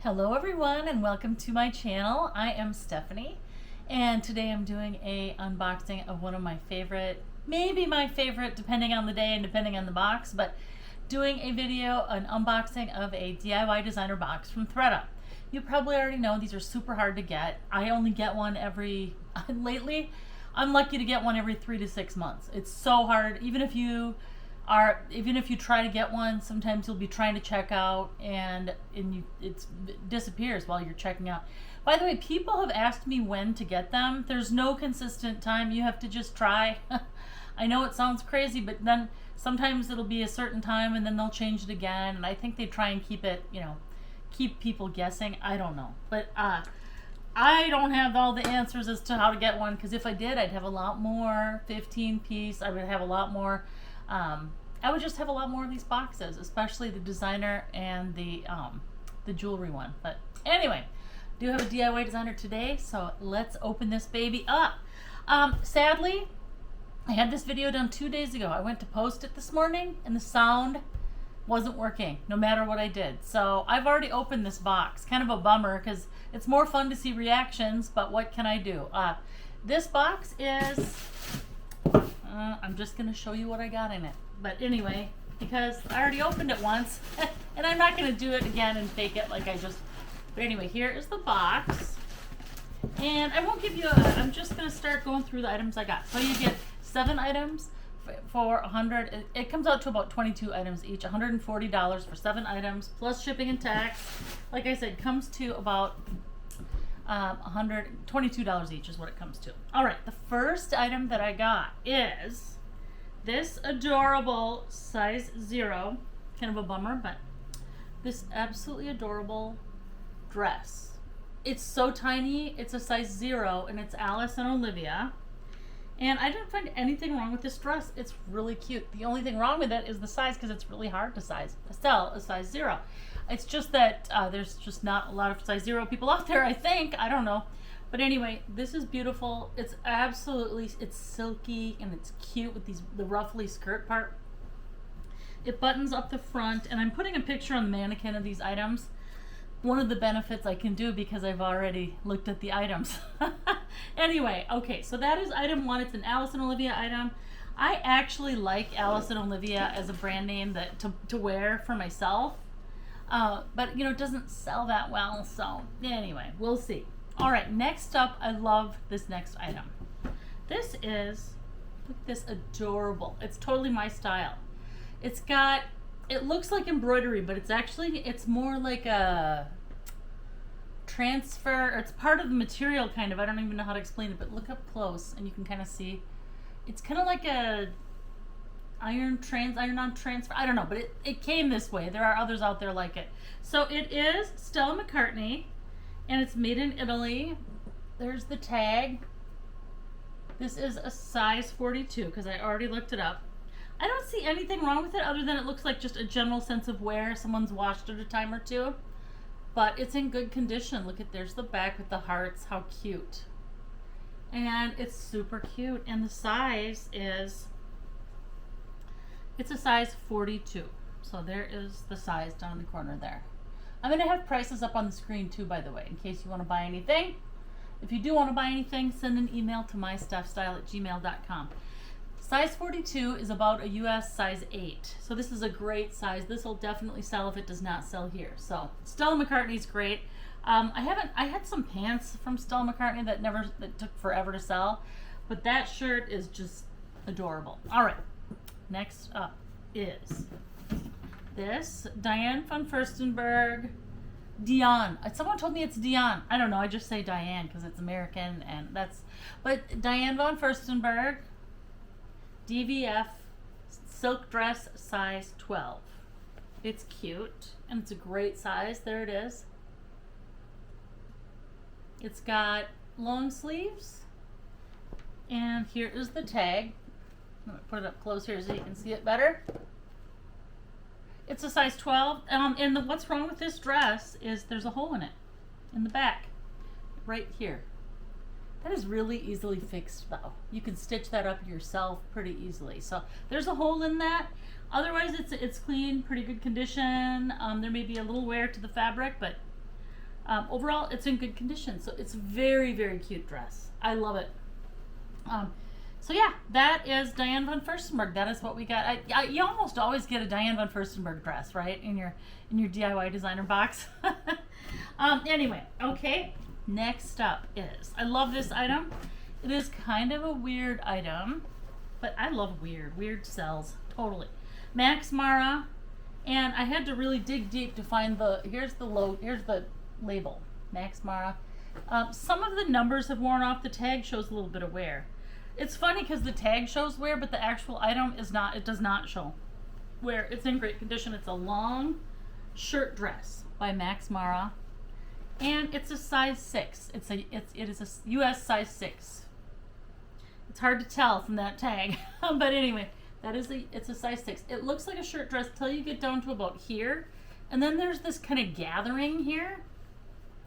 Hello everyone and welcome to my channel. I am Stephanie and today I'm doing a unboxing of one of my favorite, maybe my favorite depending on the day and depending on the box, but doing a video, an unboxing of a DIY designer box from ThredUp. You probably already know these are super hard to get. I only get one lately I'm lucky to get one every 3 to 6 months. It's so hard, even if you try to get one, sometimes you'll be trying to check out and it disappears while you're checking out. By the way, people have asked me when to get them. There's no consistent time. You have to just try. I know it sounds crazy, but then sometimes it'll be a certain time and then they'll change it again. And I think they try and keep it, keep people guessing. I don't know. But I don't have all the answers as to how to get one, because if I did, I'd have a lot more 15-piece. I would have a lot more. I would just have a lot more of these boxes, especially the designer and the jewelry one. But anyway, I do have a DIY designer today, so let's open this baby up. Sadly, I had this video done 2 days ago. I went to post it this morning and the sound wasn't working no matter what I did. So I've already opened this box. Kind of a bummer because it's more fun to see reactions, but what can I do? This box is... I'm just going to show you what I got in it. But anyway, because I already opened it once, and I'm not going to do it again and fake it like I just... But anyway, here is the box. And I won't give you I'm just going to start going through the items I got. So you get 7 items for 100. It comes out to about 22 items each. $140 for 7 items, plus shipping and tax. Like I said, comes to about... $122 each is what it comes to. All right, the first item that I got is this adorable size 0. Kind of a bummer, but this absolutely adorable dress. It's so tiny. It's a size 0, and it's Alice and Olivia. And I didn't find anything wrong with this dress. It's really cute. The only thing wrong with it is the size, because it's really hard to sell a size 0. It's just that there's just not a lot of size 0 people out there, I think. I don't know. But anyway, this is beautiful. It's silky and it's cute with the ruffly skirt part. It buttons up the front, and I'm putting a picture on the mannequin of these items. One of the benefits I can do because I've already looked at the items. Anyway, okay, so that is item 1. It's an Alice and Olivia item. I actually like Alice and Olivia as a brand name to wear for myself. But it doesn't sell that well, so anyway, we'll see. All right, next up, I love this next item. This is, look at this, adorable. It's totally my style. It looks like embroidery, but it's more like a transfer, or it's part of the material, kind of. I don't even know how to explain it, but look up close and you can kind of see. It's kind of like a iron-on transfer. I don't know, but it came this way. There are others out there like it. So it is Stella McCartney, and it's made in Italy. There's the tag. This is a size 42 because I already looked it up. I don't see anything wrong with it other than it looks like just a general sense of wear. Someone's washed it a time or two, but it's in good condition. Look at, there's the back with the hearts. How cute. And it's super cute, and the size is... It's a size 42. So there is the size down in the corner there. I'm going to have prices up on the screen too, by the way, in case you want to buy anything. If you do want to buy anything, send an email to mystuffstyle@gmail.com. Size 42 is about a US size 8. So this is a great size. This will definitely sell if it does not sell here. So Stella McCartney's great. I had some pants from Stella McCartney that took forever to sell, but that shirt is just adorable. All right. Next up is this Diane von Furstenberg. Someone told me it's Diane. I don't know. I just say Diane because it's American, but Diane von Furstenberg, DVF silk dress size 12. It's cute and it's a great size. There it is. It's got long sleeves, and here is the tag. I'm going to put it up close here so you can see it better. It's a size 12. And what's wrong with this dress is there's a hole in it, in the back, right here. That is really easily fixed though. You can stitch that up yourself pretty easily. So there's a hole in that. Otherwise it's clean, pretty good condition. There may be a little wear to the fabric, but Overall, it's in good condition, so it's a very, very cute dress. I love it. So yeah, that is Diane von Furstenberg. That is what we got. You almost always get a Diane von Furstenberg dress, right, in your DIY designer box. Anyway, okay. Next up is, I love this item. It is kind of a weird item, but I love weird. Weird sells totally. Max Mara, and I had to really dig deep to find here's the label, Max Mara. Some of the numbers have worn off. The tag shows a little bit of wear. It's funny because the tag shows wear, but the actual item is not. It does not show wear. It's in great condition. It's a long shirt dress by Max Mara, and it's a size 6. It is a U.S. size 6. It's hard to tell from that tag, but anyway, it's a size 6. It looks like a shirt dress till you get down to about here, and then there's this kind of gathering here.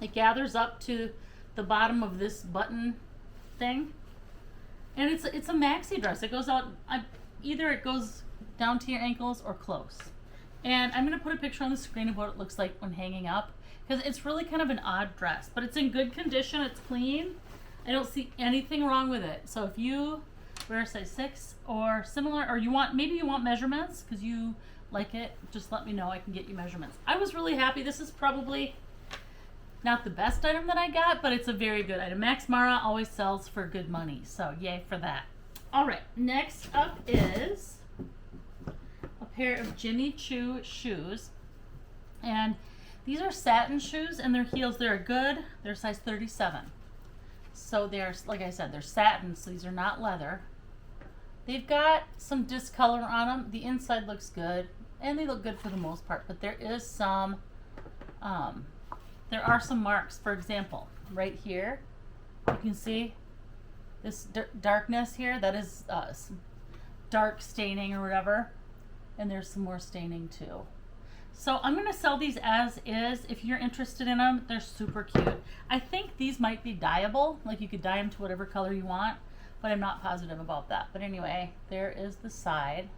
It gathers up to the bottom of this button thing. And it's a maxi dress. It goes out, either it goes down to your ankles or close. And I'm going to put a picture on the screen of what it looks like when hanging up, because it's really kind of an odd dress, but it's in good condition. It's clean. I don't see anything wrong with it. So if you wear a size 6 or similar, or maybe you want measurements because you like it, just let me know. I can get you measurements. I was really happy. This is probably not the best item that I got, but it's a very good item. Max Mara always sells for good money, so yay for that. All right, next up is a pair of Jimmy Choo shoes. And these are satin shoes, and their heels, they're size 37. So they're, like I said, they're satin, so these are not leather. They've got some discolor on them. The inside looks good, and they look good for the most part, but there is some, there are some marks. For example, right here, you can see this darkness here. That is dark staining or whatever. And there's some more staining too. So I'm going to sell these as is. If you're interested in them, they're super cute. I think these might be dyeable. Like you could dye them to whatever color you want, but I'm not positive about that. But anyway, there is the side.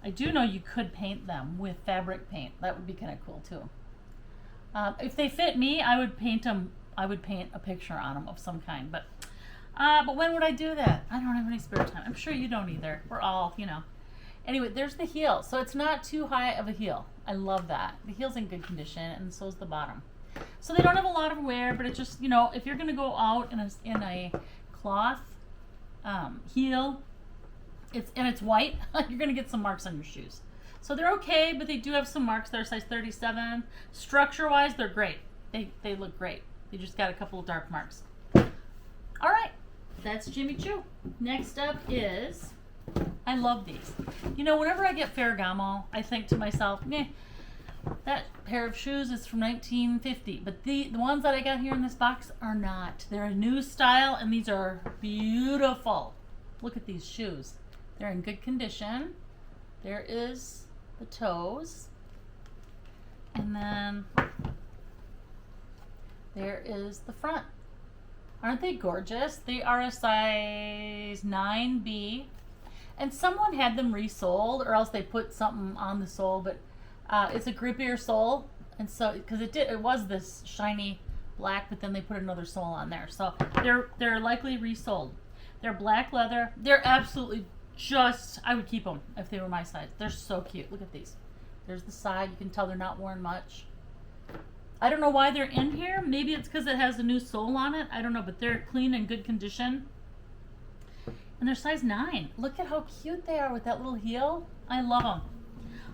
I do know you could paint them with fabric paint. That would be kind of cool too. If they fit me, I would paint them. I would paint a picture on them of some kind. But when would I do that? I don't have any spare time. I'm sure you don't either. We're all, Anyway, there's the heel. So it's not too high of a heel. I love that. The heel's in good condition, and so is the bottom. So they don't have a lot of wear, but it just, if you're going to go out in a cloth heel, it's white, you're going to get some marks on your shoes. So they're okay, but they do have some marks. They're size 37. Structure-wise, they're great. They look great. They just got a couple of dark marks. All right, that's Jimmy Choo. Next up is, I love these. Whenever I get Ferragamo, I think to myself, meh, that pair of shoes is from 1950. But the ones that I got here in this box are not. They're a new style, and these are beautiful. Look at these shoes. They're in good condition. There is the toes. And then there is the front. Aren't they gorgeous? They are a size 9B. And someone had them resoled, or else they put something on the sole, but it's a grippier sole. And so, because it was this shiny black, but then they put another sole on there. So they're likely resoled. They're black leather. They're absolutely I would keep them if they were my size. They're so cute. Look at these. There's the side. You can tell they're not worn much. I don't know why they're in here. Maybe it's because it has a new sole on it. I don't know, but they're clean and good condition. And they're size 9. Look at how cute they are with that little heel. I love them.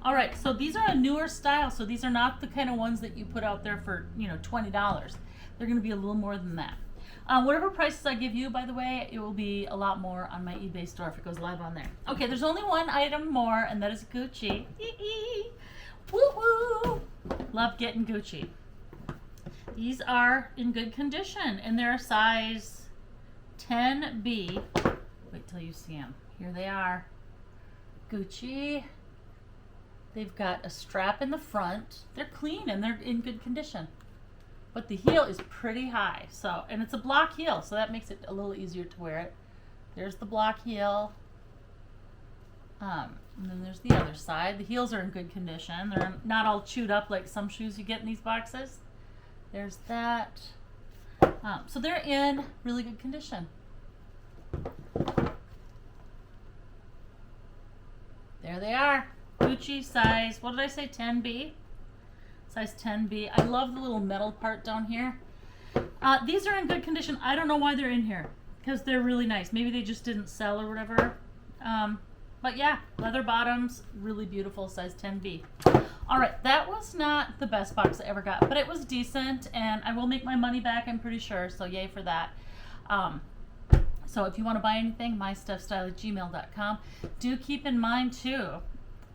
All right, so these are a newer style. So these are not the kind of ones that you put out there for, $20. They're going to be a little more than that. Whatever prices I give you, by the way, it will be a lot more on my eBay store if it goes live on there. Okay, there's only one item more, and that is Gucci. Woo-woo! Love getting Gucci. These are in good condition, and they're a size 10B. Wait till you see them. Here they are. Gucci. They've got a strap in the front. They're clean, and they're in good condition. But the heel is pretty high, and it's a block heel, so that makes it a little easier to wear it. There's the block heel. And then there's the other side. The heels are in good condition. They're not all chewed up like some shoes you get in these boxes. There's that. So they're in really good condition. There they are. Gucci size, what did I say, 10B? Size 10B. I love the little metal part down here. These are in good condition. I don't know why they're in here, because they're really nice. Maybe they just didn't sell or whatever. But yeah, leather bottoms, really beautiful, size 10B. All right, that was not the best box I ever got, but it was decent, and I will make my money back, I'm pretty sure, so yay for that. So if you want to buy anything, mystuffstyle@gmail.com. Do keep in mind, too,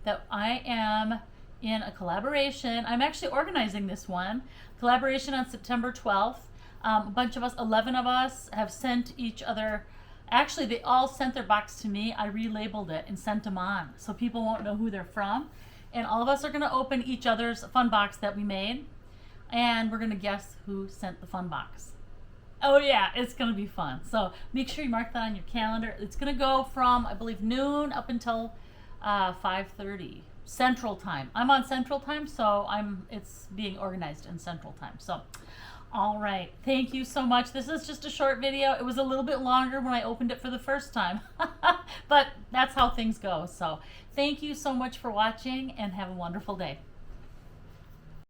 that I am in a collaboration. I'm actually organizing this one. Collaboration on September 12th. A bunch of us, 11 of us, have sent each other. Actually, they all sent their box to me. I relabeled it and sent them on, so people won't know who they're from. And all of us are going to open each other's fun box that we made, and we're going to guess who sent the fun box. Oh yeah, it's going to be fun. So make sure you mark that on your calendar. It's going to go from, I believe, noon up until 5:30 Central Time. I'm on Central Time, so it's being organized in Central Time. So, all right. Thank you so much. This is just a short video. It was a little bit longer when I opened it for the first time, but that's how things go. So thank you so much for watching, and have a wonderful day.